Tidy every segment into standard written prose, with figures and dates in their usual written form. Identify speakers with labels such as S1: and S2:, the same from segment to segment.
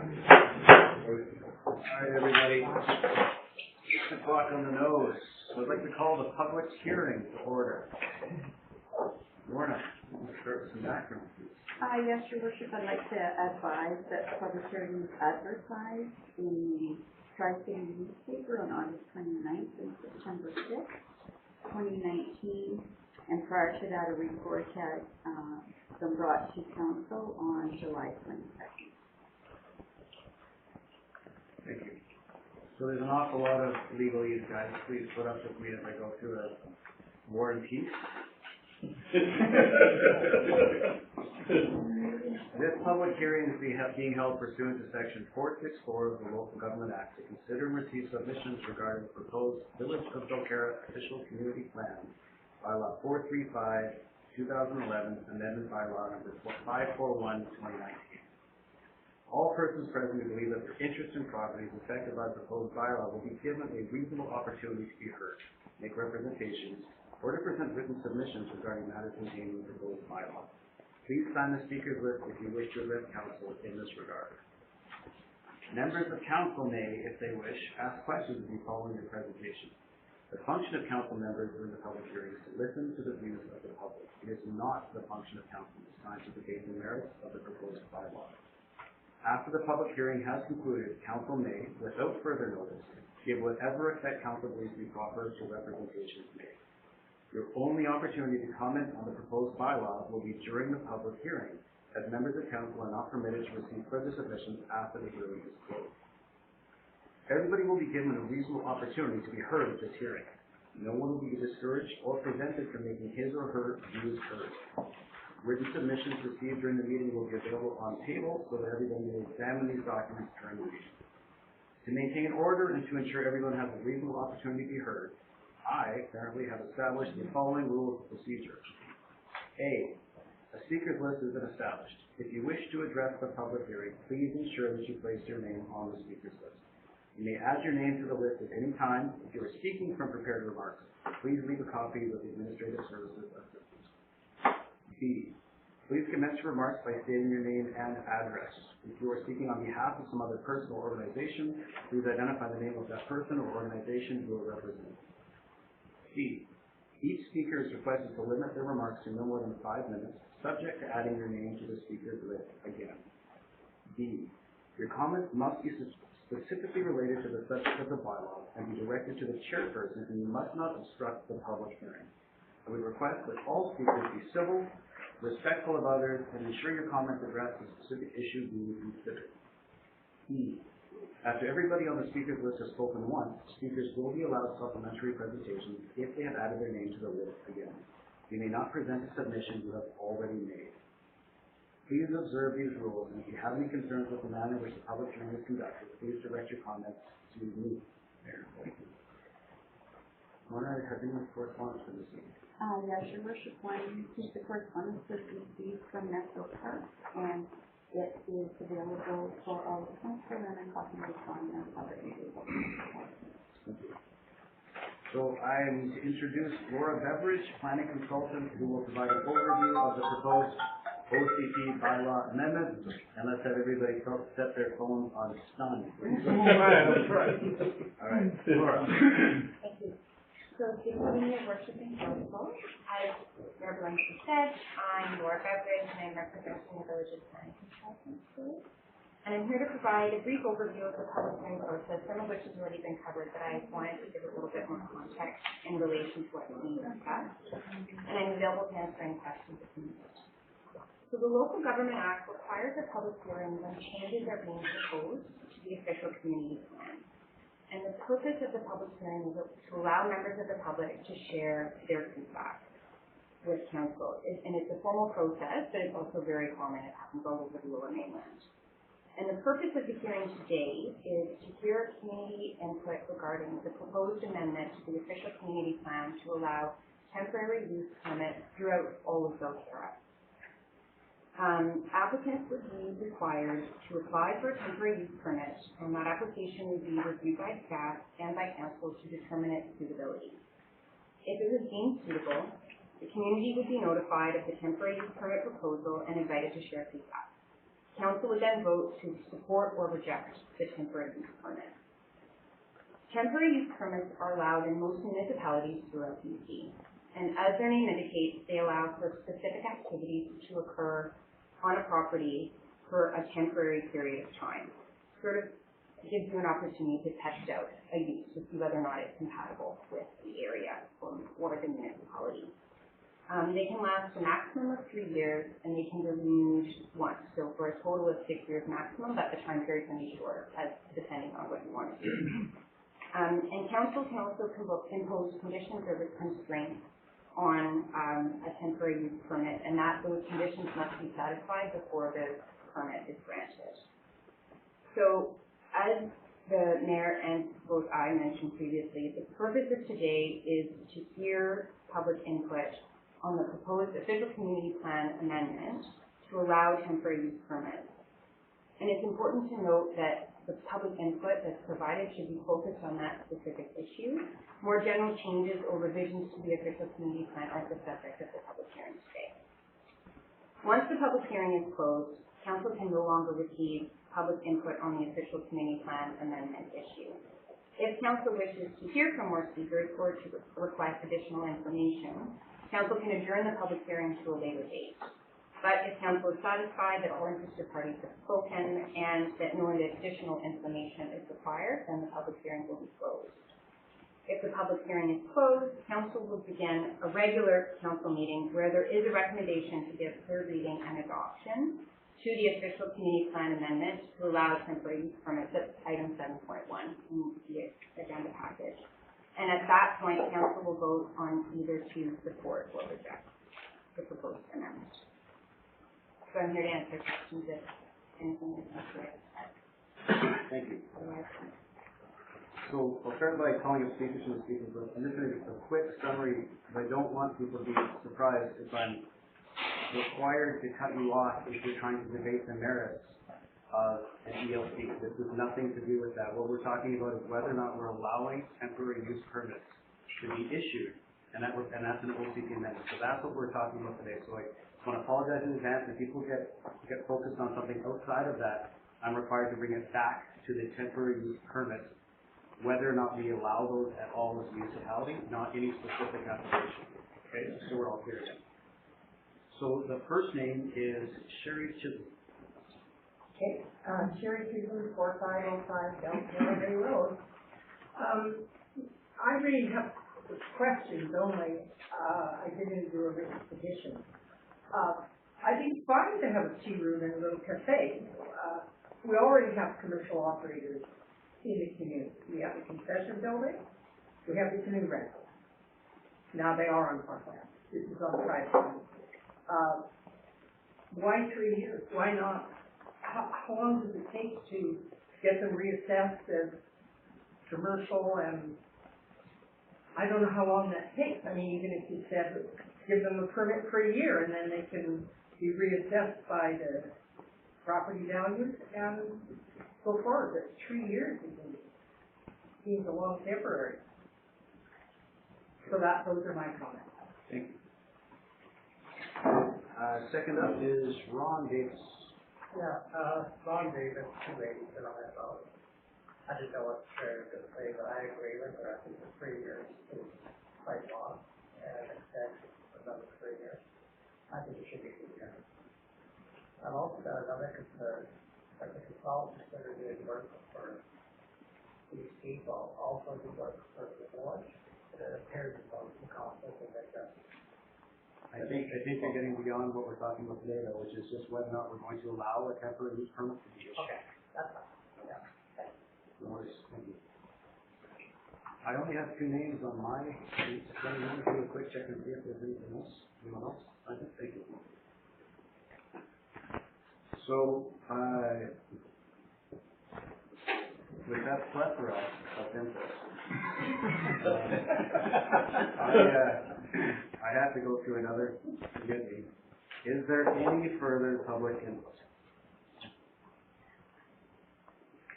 S1: Alright, everybody. 6 o'clock on the nose. So I'd like to call the public hearing to order. Lorna, we'll start with some background, please.
S2: Yes, Your Worship, I'd like to advise that the public hearing is advertised in the Tri-City newspaper on August 29th and September 6th, 2019. And prior to that, a report had been brought to council on July 22nd.
S1: Thank you. So there's an awful lot of legalese, guys. Please put up with me as I go through a War and Peace. This public hearing is being held pursuant to Section 464 of the Local Government Act to consider and receive submissions regarding the proposed Village of Belcarra Official Community Plan, Bylaw 435, 2011, Amendment Bylaw number 541, 2019. All persons present who believe that their interest in properties affected by the proposed bylaw will be given a reasonable opportunity to be heard, make representations, or to present written submissions regarding matters contained in the proposed bylaw. Please sign the speaker's list if you wish to address council in this regard. Members of council may, if they wish, ask questions of you following your presentation. The function of council members during the public hearing is to listen to the views of the public. It is not the function of council this time to debate the merits of the proposed bylaw. After the public hearing has concluded, council may, without further notice, give whatever effect council believes to be proper to representations made. Your only opportunity to comment on the proposed bylaw will be during the public hearing, as members of council are not permitted to receive further submissions after the hearing is closed. Everybody will be given a reasonable opportunity to be heard at this hearing. No one will be discouraged or prevented from making his or her views heard. Written submissions received during the meeting will be available on table so that everybody may examine these documents during the meeting. To maintain order and to ensure everyone has a reasonable opportunity to be heard, I currently have established the following rules of procedure. A speaker's list has been established. If you wish to address the public hearing, please ensure that you place your name on the speaker's list. You may add your name to the list at any time. If you are speaking from prepared remarks, please leave a copy with the Administrative Services assistant. B, please commence your remarks by stating your name and address. If you are speaking on behalf of some other person or organization, please identify the name of that person or organization you are representing. C, each speaker is requested to limit their remarks to no more than 5 minutes, subject to adding your name to the speaker's list again. D, your comments must be specifically related to the subject of the bylaw and be directed to the chairperson, and you must not obstruct the public hearing. I would request that all speakers be civil, respectful of others, and ensure your comments address the specific issue being considered. E, after everybody on the speaker's list has spoken once, speakers will be allowed supplementary presentations if they have added their name to the list again. You may not present a submission you have already made. Please observe these rules, and if you have any concerns with the manner in which the public hearing is conducted, please direct your comments to me. Mayor, thank you. Lorna, have any correspondence for this evening?
S2: Yes, Your Worship, one piece of correspondence was received from Belcarra, and it is available for all the council, and I'm talking to on the public meeting.
S1: So I'm to introduce Laura Beveridge, planning consultant, who will provide an overview of the proposed OCP bylaw amendment, and let's have everybody set their phones on stun.
S3: That's right.
S1: All right, Laura.
S4: Thank you. So good evening, Your Worship and Council. As everyone said, I'm Laura Beveridge, and I'm representing the Village's planning consultant today. And I'm here to provide a brief overview of the public hearing process, some of which has already been covered, but I wanted to give a little bit more context in relation to what's being discussed. And I'm available to answer any questions if needed. So the Local Government Act requires a public hearing when changes are being proposed to the official community plan. And the purpose of the public hearing is to allow members of the public to share their feedback with council. And it's a formal process, but it's also very common. It happens all over the Lower Mainland. And the purpose of the hearing today is to hear community input regarding the proposed amendment to the official community plan to allow temporary use permits throughout all of Belcarra. Applicants would be required to apply for a temporary use permit, and that application would be reviewed by staff and by council to determine its suitability. If it was deemed suitable, the community would be notified of the temporary use permit proposal and invited to share feedback. Council would then vote to support or reject the temporary use permit. Temporary use permits are allowed in most municipalities throughout BC, and as their name indicates, they allow for specific activities to occur on a property for a temporary period of time. Sort of gives you an opportunity to test out a use to see whether or not it's compatible with the area or the municipality. They can last a maximum of 3 years, and they can be renewed once, so for a total of 6 years maximum, but the time period can be shorter, depending on what you want to do. And council can also impose conditions or constraints on a temporary use permit, and those conditions must be satisfied before the permit is granted. So, as the mayor and both I mentioned previously, the purpose of today is to hear public input on the proposed official community plan amendment to allow temporary use permits. And it's important to note that the public input that's provided should be focused on that specific issue. More general changes or revisions to the official community plan are the subject of the public hearing today. Once the public hearing is closed, council can no longer receive public input on the official community plan amendment issue. If council wishes to hear from more speakers or to request additional information, council can adjourn the public hearing to a later date. But if council is satisfied that all interested parties have spoken and that no additional information is required, then the public hearing will be closed. If the public hearing is closed, council will begin a regular council meeting where there is a recommendation to give third reading and adoption to the official community plan amendment to allow temporary use permits. That's item 7.1 in the agenda package. And at that point, council will vote on either to support or reject the proposed amendment. So I'm here to answer questions if anything is necessary.
S1: Thank you.
S4: Otherwise,
S1: So I'll start by calling up speakers and speakers, but I'm just going to do a quick summary, because I don't want people to be surprised if I'm required to cut you off if you're trying to debate the merits of an ELC. This has nothing to do with that. What we're talking about is whether or not we're allowing temporary use permits to be issued, and that's an OCP amendment. So that's what we're talking about today. So I want to apologize in advance if people get focused on something outside of that. I'm required to bring it back to the temporary use permits, whether or not we allow those at all as a municipality, not any specific application. Okay, so we're all clear again. So the first name is Sherry Chisholm.
S3: Okay, Sherry Chisholm, 4505 Belcarra Bay Road. I really have questions only. I didn't do a written petition. I think it's fine to have a tea room and a little cafe. We already have commercial operators in the community. We have the concession building. We have the canoe rental. Now they are on parkland. This is on private land. Why 3 years? Why not? How long does it take to get them reassessed as commercial? And I don't know how long that takes. I mean, even if you said give them a permit for a year and then they can be reassessed by the property values and go forward. But 3 years seems a long temporary. So those are my comments.
S1: Thank you. Second up is Ron Davis.
S5: Yeah, Ron Davis, ch28, and I didn't know what the chair was going to say, but I agree with her. I think the 3 years is quite long, and extension for another 3 years. I think it should be 2 years. I've also got another concern, that the consultants that are doing work for these people also do work for the board. It appears as though it's a conflict of interest.
S1: I think you're getting beyond what we're talking about today, though, which is just whether or not we're going to allow a temporary use permit to be issued.
S5: Okay, that's fine. Yeah.
S1: No worries. Thank you. I only have 2 names on my sheet, so I'm going to do a quick check and see if there's anything else. Anyone else? I think thank you. So, with that plethora of input, I have to go through another committee. Is there any further public input?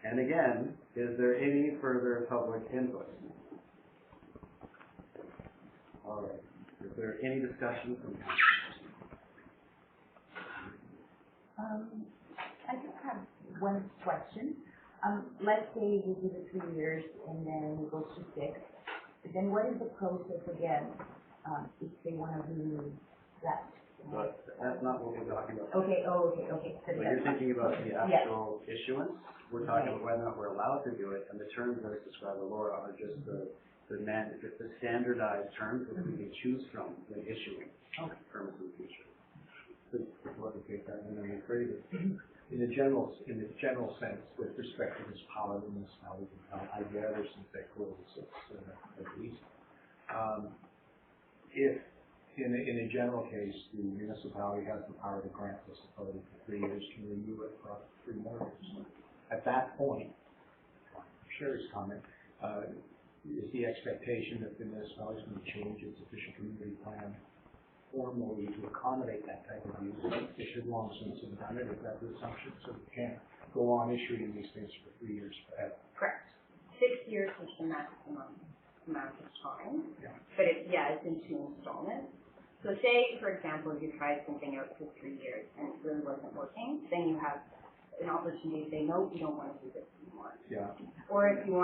S1: And again, is there any further public input? All right. Is there any discussion from council?
S2: I one question. Let's say we do the 3 years and then we go to 6. Then what is the process again, if they want to renew that?
S1: But that's not what we're talking about.
S2: Okay, okay. So
S1: So you're thinking about the actual issuance. We're talking about whether or not we're allowed to do it, and the terms that are described by Laura are just the standardized terms that we can choose from when issuing permits in the future.
S6: To take that and then rephrase it. In the general sense, with respect to this power of municipality, I gather since that close, at least, if in a general case, the municipality has the power to grant this authority for 3 years, can renew it for 3 more years. At that point, Sherry's comment, is the expectation that the municipality is going to change its official community plan formally to accommodate that type of use. It should long since have done it, is that the assumption? So we can't go on issuing these things for 3 years forever.
S4: Correct. 6 years is the maximum amount of time, but it's in 2 installments. So say, for example, you tried something out for 3 years and it really wasn't working, then you have an opportunity to say, no, you don't want to do this anymore.
S6: Yeah.
S4: Or if you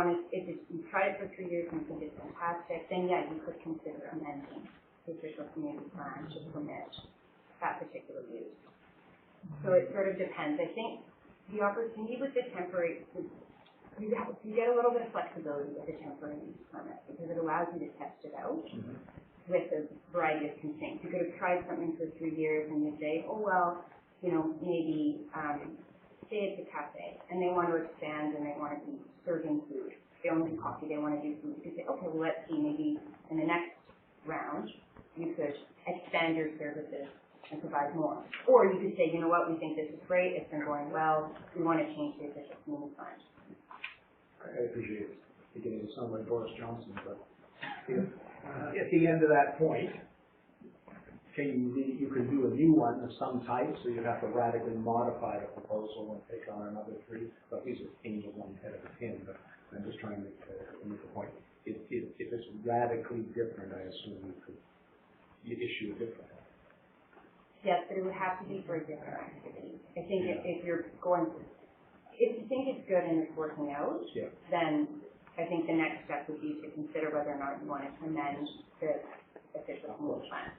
S4: tried it for 3 years and you think it's fantastic, then you could consider amending the official community plan to permit that particular use. So it sort of depends. I think the opportunity with the temporary, you get a little bit of flexibility with the temporary use permit because it allows you to test it out with a variety of constraints. You could have tried something for 3 years and you say, oh well, maybe say it's a cafe and they want to expand and they want to be serving food. They only do coffee, they want to do food. You could say, okay, well let's see, maybe in the next round you could expand your services and provide more. Or you could say, you know what, we think this is great, it's been going well, we want to change the official community plan.
S6: I appreciate it. Beginning to sound like Boris Johnson, but if, at the end of that point, you can do a new one of some type, so you have to radically modify the proposal and take on another 3. But these are angels on the head of a pin, but I'm just trying to make a point. If it's radically different, I assume you issue a different one.
S4: Yes, but it would have to be for a different activity. I think if you think it's good and it's working out, then I think the next step would be to consider whether or not you wanted to amend the official community plan.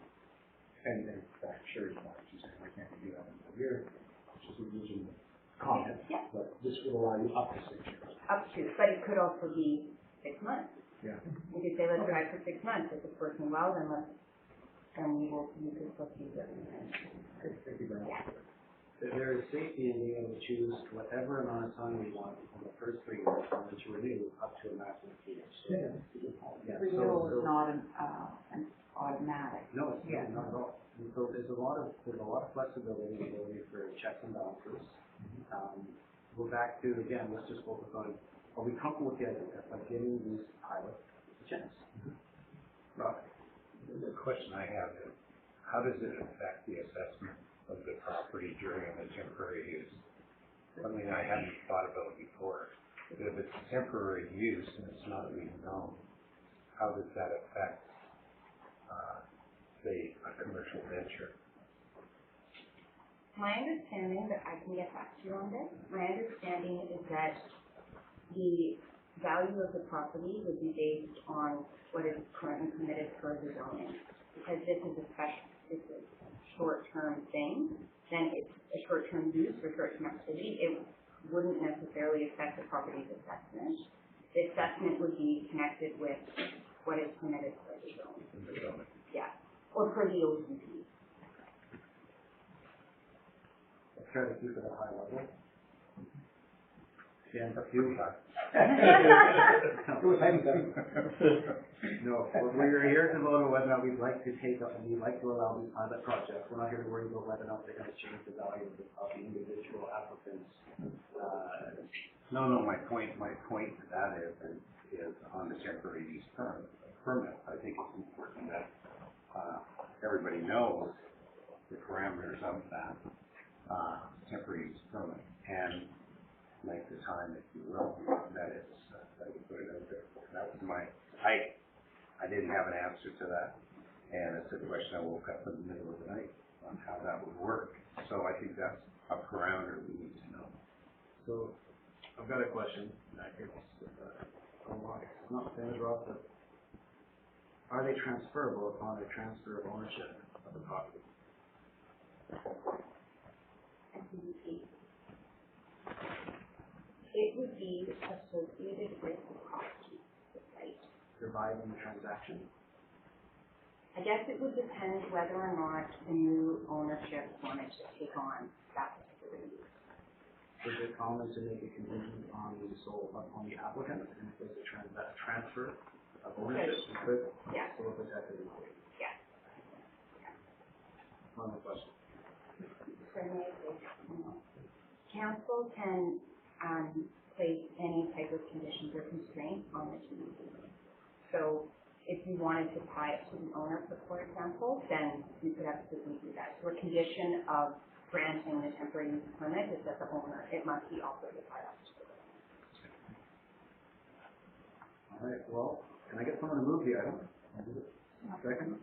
S6: And in fact, Sherry's not, she's saying I can't do that in a year, which is a legitimate comment, but this will allow you up to 6 years.
S4: Up to, but it could also be 6 months.
S6: Yeah.
S4: You could say, let's try for 6 months. If it's working well, then you could proceed with it.
S6: Thank you very much.
S1: There is safety in being able to choose whatever amount of time we want in the first 3 years and to renew up to a maximum of 2 years.
S2: Renewal is not an automatic.
S1: No, it's not at all. And so there's a lot of flexibility and ability for checks and balances. Go back to, again, let's just focus on, are we comfortable with the idea of giving these pilots a chance?
S6: Rob?
S7: The question I have is, how does it affect the assessment of the property during the temporary use? Something I hadn't thought about before. If it's temporary use and it's not rezoned, how does that affect, say, a commercial venture?
S4: My understanding, but I can get back to you on this, my understanding is that the value of the property would be based on what is currently permitted for the zoning. Because this is it's a short-term thing, then it's a short-term use or short-term activity. It wouldn't necessarily affect the property's assessment. The assessment would be connected with what is permitted for the zoning. Yeah, or per the OCP.
S1: Let's try to keep it at a high level. Stand up you. No, we're here to vote on whether or not we'd like to allow these pilot projects. We're not here to worry about whether or not they're going to change the value of the individual applicants.
S7: No, my point to that is on the temporary use permit. I think it's important that everybody knows the parameters of that temporary use permit and length of time, if you will, that you put it out there. That was I didn't have an answer to that, and it's a question I woke up in the middle of the night on how that would work. So I think that's a parameter we need to know.
S1: So, I've got a question. It's not the same as Rob, but are they transferable upon a transfer of ownership of the property?
S4: It would be associated with the property, right?
S1: Dividing the transaction?
S4: I guess it would depend whether or not the new ownership wanted to take on that particular use.
S1: Is it common to make a contingent on the on the applicant, and if there's a transfer of ownership, you could
S4: Yeah.
S1: still protect it?
S4: Yes.
S1: One more question.
S4: Council can place any type of conditions or constraints on the community. So if you wanted to tie it to the owner, for example, then you could absolutely do that. So a condition of granting the temporary use permit is that the owner, it must be operated by us.
S1: All right, well, can I get someone to move the item? Second?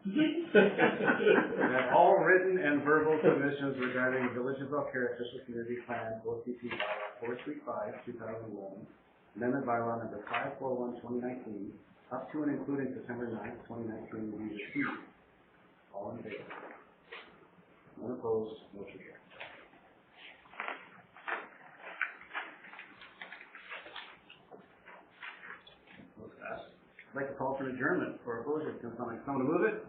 S1: We have all written and verbal submissions regarding the Village of Belcarra Official Community Plan, OCP bylaw 435, 2011, amendment bylaw number 541, 2019, up to and including September 9th, 2019, will be received. All in favor? None opposed, motion carries. I'd like to call for an adjournment for our closure. Can someone move it?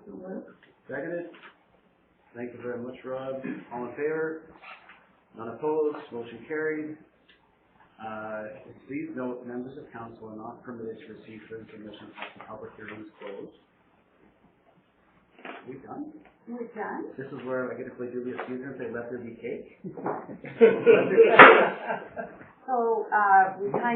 S1: Seconded. Thank you very much, Rob. All in favor? None opposed, motion carried. Please note, members of council are not permitted to receive further submissions after public hearing is closed. Are we done?
S2: We're done?
S1: This is where I get to play Julius Caesar and say, let there be cake.
S2: So, we kind